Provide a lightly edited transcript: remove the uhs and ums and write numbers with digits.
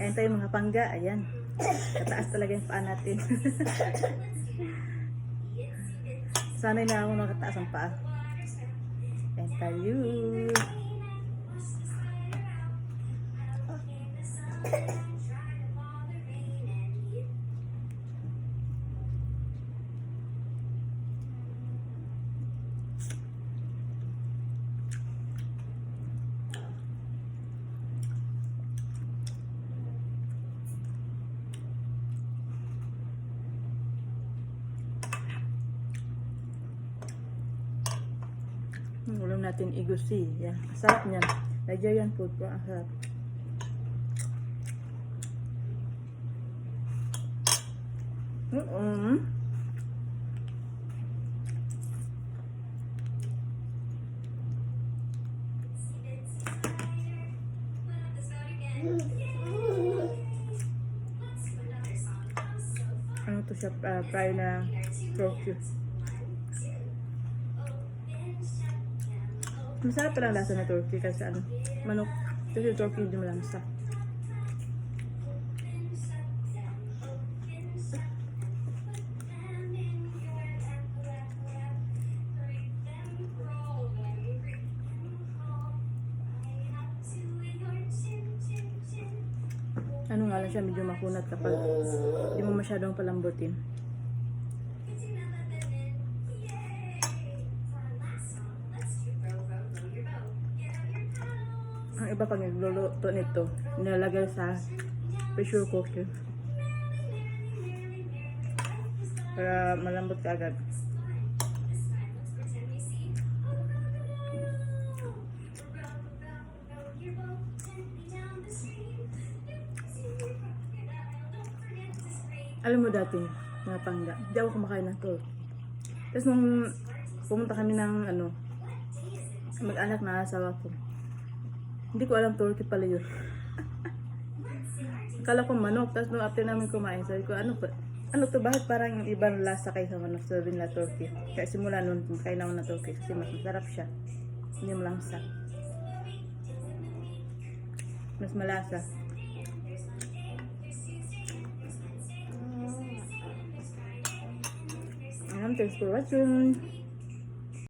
Ayan tayo mga pangga, ayan. Kataas talaga yung paa natin. Sanay na ako nakataas ang paa. Ayan tayo. Ulam natin igusi. Yan. Masarap niyan. Nigerian food po. Ang sarap. Ano to siya? Fry na turkey. Masarap pala ang lasa na turkey kasi ano, manok. Kasi turkey hindi malamsa. Ano nga lang siya, medyo makunat kapag hindi mo masyadong palambutin. Ang iba pag nagluluto nito, nilalagay sa pressure cooker para malambot ka agad. Alam mo dati, mga pangga, hindi ako kumakain ng turkey. Tapos nung pumunta kami ng mag-anak na asawa ko, hindi ko alam turkey pala yun. Akala ko manok. Tapos nung after namin kumain, sabi ko, ano to, bakit parang ibang lasa kaysa manok? Sabi nila turkey. Kaya simula nun, kain ako ng turkey kasi mas masarap siya. Hindi malangsa. Mas malasa. Thanks for watching.